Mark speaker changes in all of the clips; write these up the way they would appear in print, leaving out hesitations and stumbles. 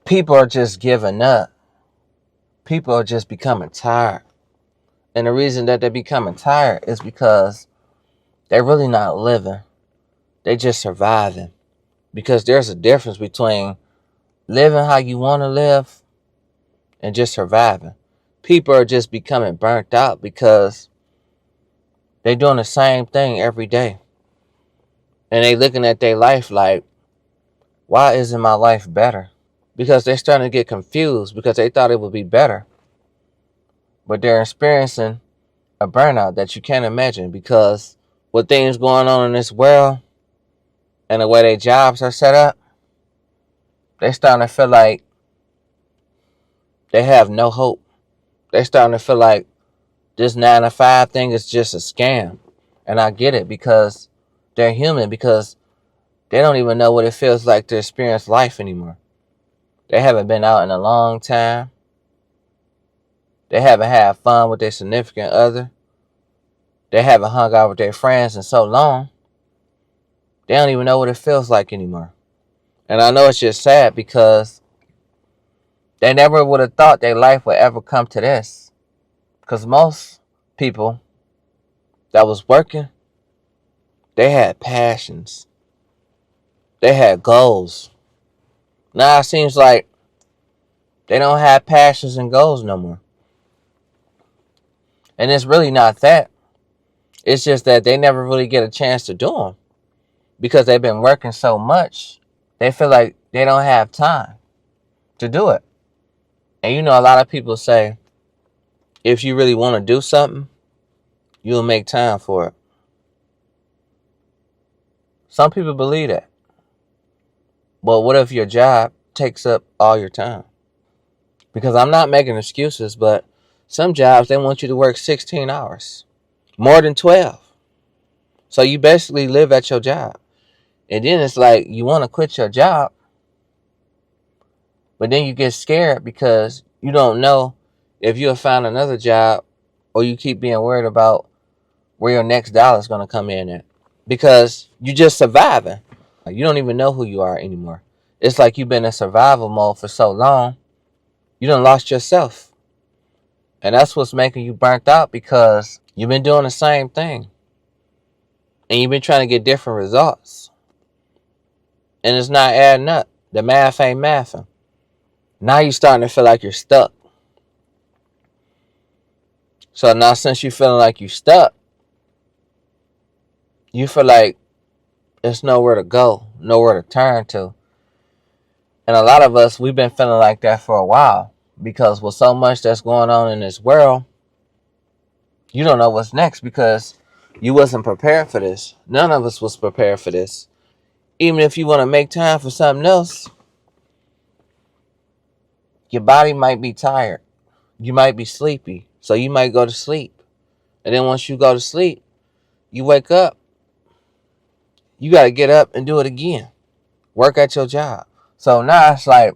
Speaker 1: People are just giving up. People are just becoming tired. And the reason that they're becoming tired is because they're really not living. They just surviving. Because there's a difference between living how you want to live and just surviving. People are just becoming burnt out because they're doing the same thing every day. And they looking at their life like, why isn't my life better? Because they're starting to get confused because they thought it would be better. But they're experiencing a burnout that you can't imagine because with things going on in this world and the way their jobs are set up, they're starting to feel like they have no hope. They're starting to feel like this 9 to 5 thing is just a scam. And I get it because they're human, because they don't even know what it feels like to experience life anymore. They haven't been out in a long time. They haven't had fun with their significant other. They haven't hung out with their friends in so long. They don't even know what it feels like anymore. And I know it's just sad because they never would have thought their life would ever come to this. Because most people that was working, they had passions. They had goals. Now it seems like they don't have passions and goals no more. And it's really not that. It's just that they never really get a chance to do them. Because they've been working so much, they feel like they don't have time to do it. And you know, a lot of people say, if you really want to do something, you'll make time for it. Some people believe that. But what if your job takes up all your time? Because I'm not making excuses, but some jobs, they want you to work 16 hours, more than 12. So you basically live at your job. And then it's like you want to quit your job, but then you get scared because you don't know if you'll find another job, or you keep being worried about where your next dollar is going to come in at. Because you're just surviving. You don't even know who you are anymore. It's like you've been in survival mode for so long, you done lost yourself. And that's what's making you burnt out, because you've been doing the same thing. And you've been trying to get different results. And it's not adding up. The math ain't mathing. Now you're starting to feel like you're stuck. So now, since you're feeling like you're stuck, you feel like there's nowhere to go, nowhere to turn to. And a lot of us, we've been feeling like that for a while. Because with so much that's going on in this world, you don't know what's next, because you wasn't prepared for this. None of us was prepared for this. Even if you want to make time for something else, your body might be tired. You might be sleepy. So you might go to sleep. And then once you go to sleep, you wake up. You got to get up and do it again. Work at your job. So now it's like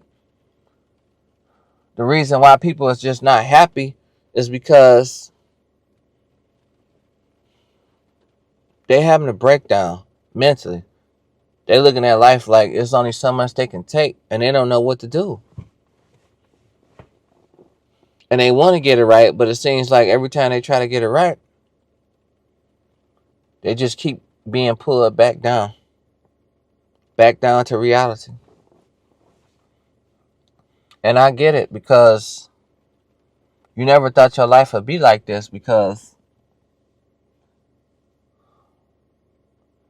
Speaker 1: the reason why people is just not happy is because they having a breakdown mentally. They're looking at life like it's only so much they can take, and they don't know what to do. And they want to get it right, but it seems like every time they try to get it right, they just keep being pulled back down to reality. And I get it, because you never thought your life would be like this, because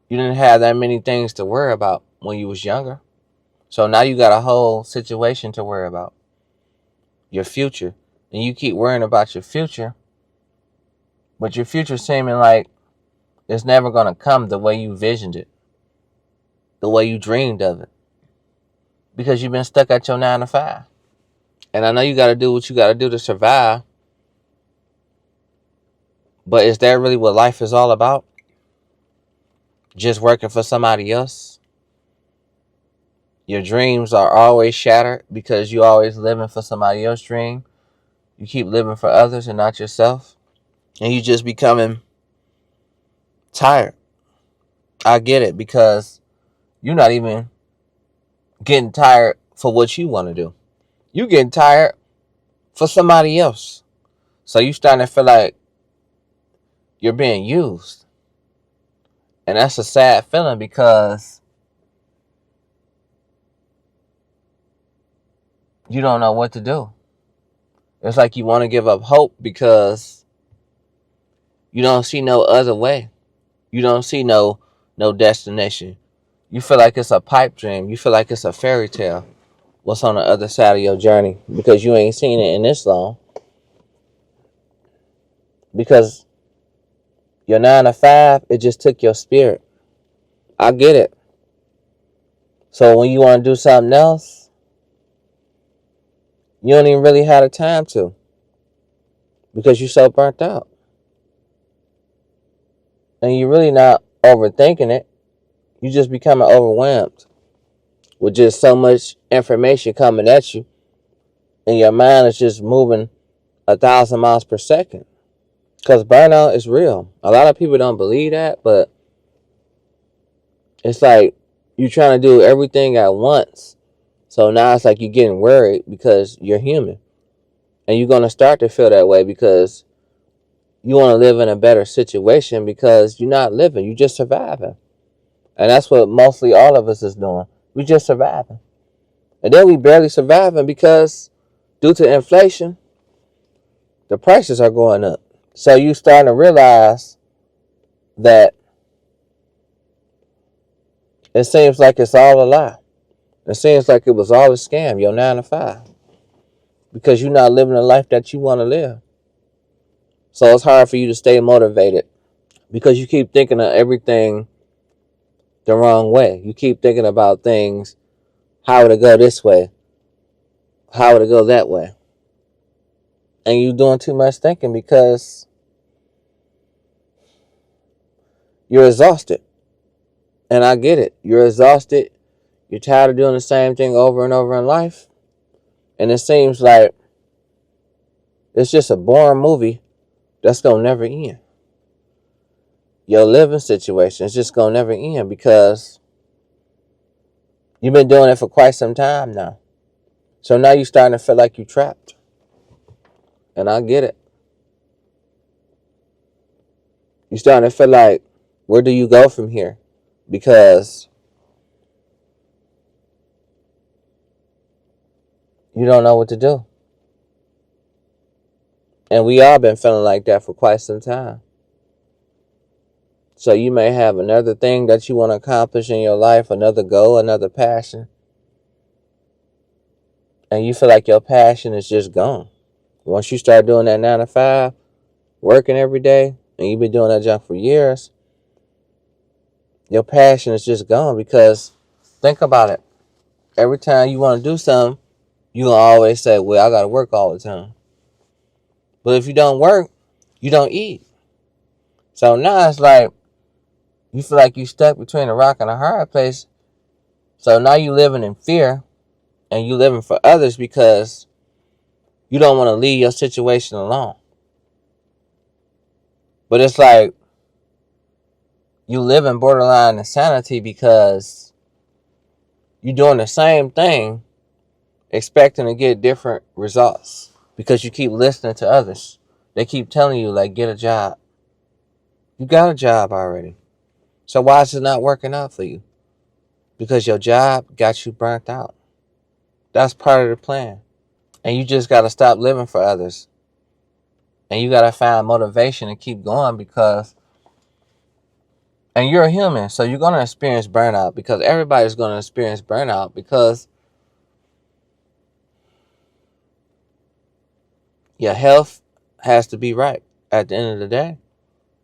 Speaker 1: you didn't have that many things to worry about when you was younger. So now you got a whole situation to worry about, your future. And you keep worrying about your future, but your future seeming like it's never going to come the way you visioned it, the way you dreamed of it, because you've been stuck at your 9 to 5. And I know you got to do what you got to do to survive, but is that really what life is all about? Just working for somebody else? Your dreams are always shattered because you always living for somebody else's dream. You keep living for others and not yourself. And you just becoming tired. I get it, because you're not even getting tired for what you want to do. You getting tired for somebody else. So you starting to feel like you're being used. And that's a sad feeling because you don't know what to do. It's like you want to give up hope because you don't see no other way. You don't see no destination. You feel like it's a pipe dream. You feel like it's a fairy tale. What's on the other side of your journey because you ain't seen it in this long. Because your 9 to 5, it just took your spirit. I get it. So when you want to do something else, you don't even really have the time to because you're so burnt out. And you're really not overthinking it. You just becoming overwhelmed with just so much information coming at you. And your mind is just moving 1,000 miles per second. Because burnout is real. A lot of people don't believe that, but it's like you're trying to do everything at once. So now it's like you're getting worried because you're human. And you're going to start to feel that way because you want to live in a better situation because you're not living. You're just surviving. And that's what mostly all of us is doing. We just surviving. And then we barely surviving because due to inflation, the prices are going up. So you starting to realize that it seems like it's all a lie. It seems like it was all a scam, your 9 to 5. Because you're not living the life that you want to live. So it's hard for you to stay motivated because you keep thinking of everything the wrong way. You keep thinking about things, how would it go this way? How would it go that way? And you're doing too much thinking because you're exhausted. And I get it. You're exhausted. You're tired of doing the same thing over and over in life. And it seems like it's just a boring movie that's going to never end. Your living situation is just going to never end because you've been doing it for quite some time now. So now you're starting to feel like you're trapped. And I get it. You're starting to feel like, where do you go from here? Because you don't know what to do. And we all been feeling like that for quite some time. So you may have another thing that you want to accomplish in your life, another goal, another passion. And you feel like your passion is just gone. Once you start doing that 9 to 5, working every day, and you've been doing that job for years, your passion is just gone because think about it. Every time you want to do something, you going to always say, well, I got to work all the time. But if you don't work, you don't eat. So now it's like you feel like you're stuck between a rock and a hard place. So now you living in fear and you living for others because you don't want to leave your situation alone. But it's like you live in borderline insanity because you're doing the same thing expecting to get different results because you keep listening to others. They keep telling you, like, get a job. You got a job already. So why is it not working out for you? Because your job got you burnt out. That's part of the plan. And you just got to stop living for others. And you got to find motivation and keep going because, and you're a human, so you're going to experience burnout because everybody's going to experience burnout because your health has to be right at the end of the day.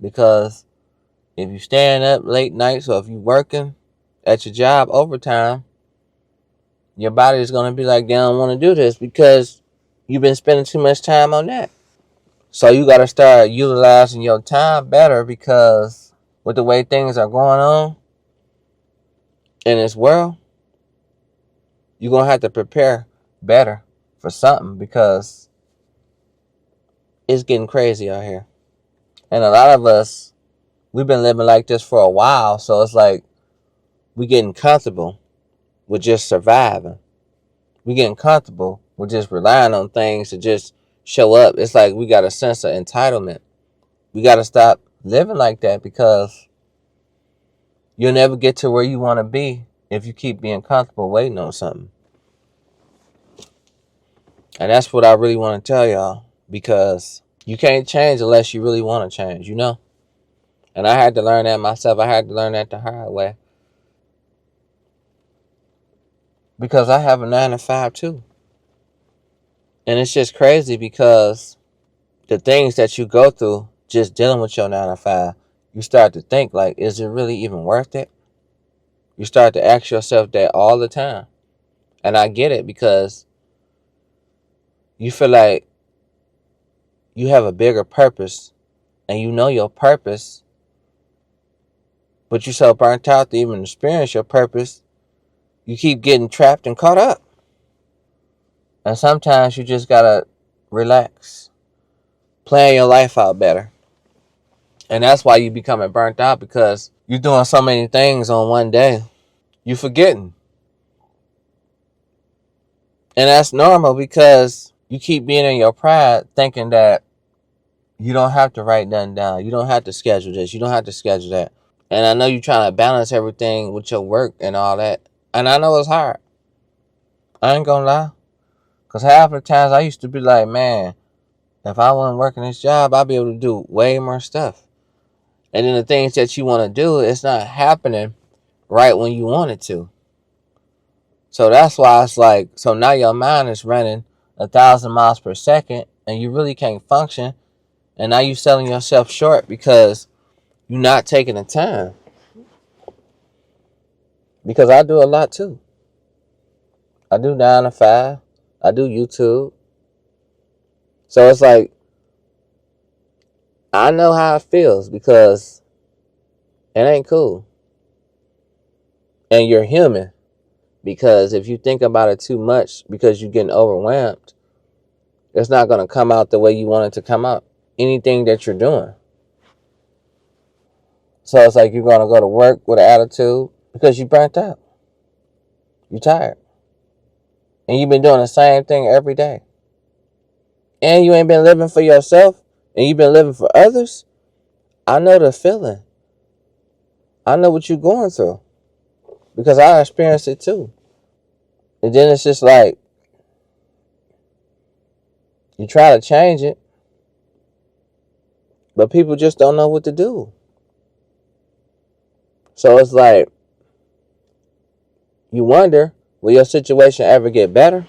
Speaker 1: Because if you're staying up late nights or if you're working at your job overtime, your body is going to be like, they don't want to do this because you've been spending too much time on that. So you got to start utilizing your time better because with the way things are going on in this world, you're going to have to prepare better for something because it's getting crazy out here. And a lot of us, we've been living like this for a while. So it's like we getting comfortable with just surviving. We getting comfortable We're just relying on things to just show up. It's like we got a sense of entitlement. We got to stop living like that, because you'll never get to where you want to be if you keep being comfortable waiting on something. And that's what I really want to tell y'all, because you can't change unless you really want to change, you know? And I had to learn that myself. I had to learn that the hard way, because I have a 9 to 5 too. And it's just crazy because the things that you go through just dealing with your 9 to 5, you start to think like, is it really even worth it? You start to ask yourself that all the time. And I get it, because you feel like you have a bigger purpose, and you know your purpose, but you're so burnt out to even experience your purpose, you keep getting trapped and caught up. And sometimes you just gotta relax, plan your life out better. And that's why you becoming burnt out, because you're doing so many things on one day. You forgetting. And that's normal, because you keep being in your pride, thinking that you don't have to write nothing down. You don't have to schedule this. You don't have to schedule that. And I know you're trying to balance everything with your work and all that. And I know it's hard. I ain't gonna lie. Because half the times I used to be like, man, if I wasn't working this job, I'd be able to do way more stuff. And then the things that you want to do, it's not happening right when you want it to. So that's why it's like, so now your mind is running 1,000 miles per second, and you really can't function. And now you're selling yourself short because you're not taking the time. Because I do a lot too. I do 9 to 5. I do YouTube. So it's like, I know how it feels, because it ain't cool. And you're human. Because if you think about it too much, because you're getting overwhelmed, it's not going to come out the way you want it to come out. Anything that you're doing. So it's like you're going to go to work with an attitude because you burnt out. You're tired. And you've been doing the same thing every day. And you ain't been living for yourself, and you've been living for others. I know the feeling. I know what you're going through, because I experienced it too. And then it's just like, you try to change it, but people just don't know what to do. So it's like, you wonder, will your situation ever get better?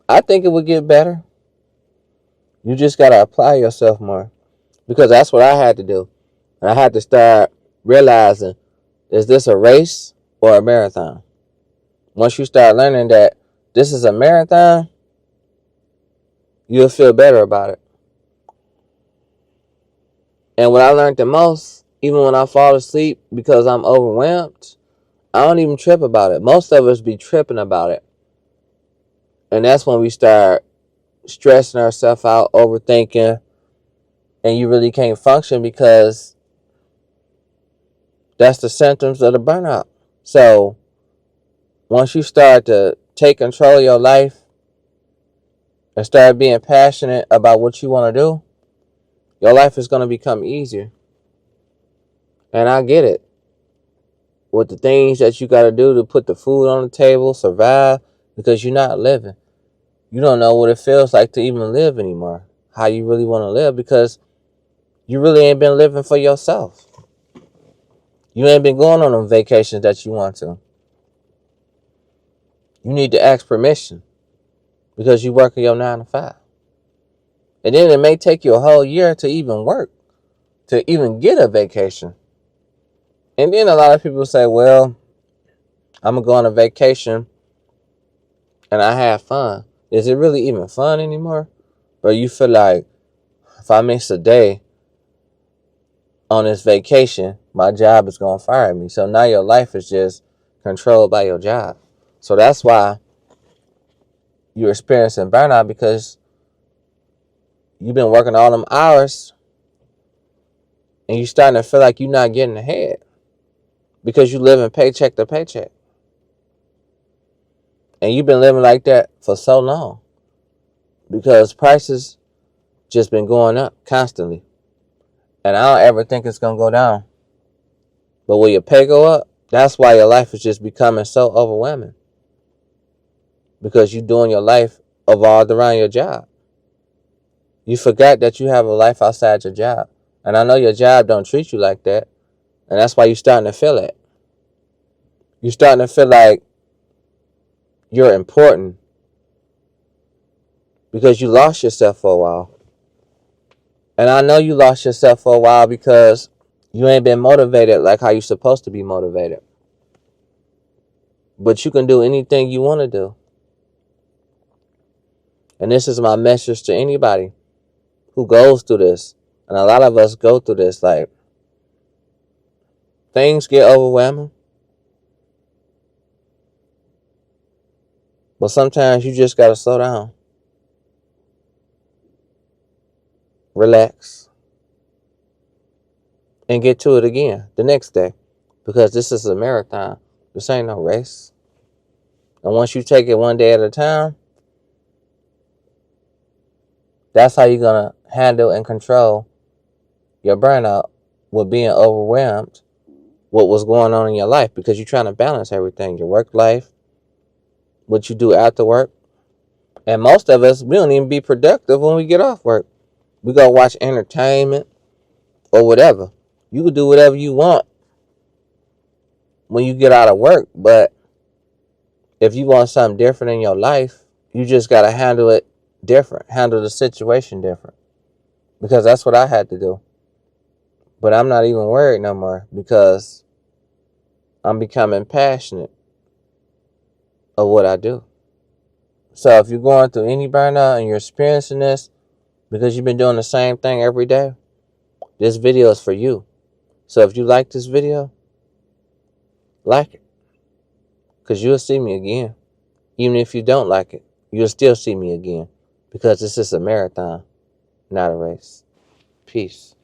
Speaker 1: I think it would get better. You just got to apply yourself more, because that's what I had to do. And I had to start realizing, is this a race or a marathon? Once you start learning that this is a marathon, you'll feel better about it. And what I learned the most, even when I fall asleep because I'm overwhelmed, I don't even trip about it. Most of us be tripping about it. And that's when we start stressing ourselves out, overthinking, and you really can't function, because that's the symptoms of the burnout. So once you start to take control of your life and start being passionate about what you want to do, your life is going to become easier. And I get it. With the things that you got to do to put the food on the table, survive, because you're not living. You don't know what it feels like to even live anymore. How you really want to live, because you really ain't been living for yourself. You ain't been going on them vacations that you want to. You need to ask permission, because you work your 9 to 5. And then it may take you a whole year to even work, to even get a vacation. And then a lot of people say, well, I'm going to go on a vacation and I have fun. Is it really even fun anymore? Or you feel like, if I miss a day on this vacation, my job is going to fire me. So now your life is just controlled by your job. So that's why you're experiencing burnout, because you've been working all them hours and you're starting to feel like you're not getting ahead, because you live in paycheck to paycheck. And you've been living like that for so long because prices just been going up constantly. And I don't ever think it's going to go down. But will your pay go up? That's why your life is just becoming so overwhelming. Because you're doing your life evolved around your job. You forgot that you have a life outside your job. And I know your job don't treat you like that. And that's why you're starting to feel it. You're starting to feel like you're important because you lost yourself for a while. And I know you lost yourself for a while because you ain't been motivated like how you're supposed to be motivated. But you can do anything you want to do. And this is my message to anybody who goes through this. And a lot of us go through this. Like, things get overwhelming. But sometimes you just got to slow down. Relax. And get to it again the next day. Because this is a marathon. This ain't no race. And once you take it one day at a time, that's how you're going to handle and control your burnout with being overwhelmed with what's going on in your life. Because you're trying to balance everything. Your work life, what you do after work. And most of us, we don't even be productive when we get off work. We go watch entertainment or whatever. You can do whatever you want when you get out of work. But if you want something different in your life, you just got to handle it different. Handle the situation different. Because that's what I had to do. But I'm not even worried no more because I'm becoming passionate of what I do. So if you're going through any burnout and you're experiencing this because you've been doing the same thing every day, this video is for you. So if you like this video, like it. Because you'll see me again. Even if you don't like it, you'll still see me again. Because this is a marathon, not a race. Peace.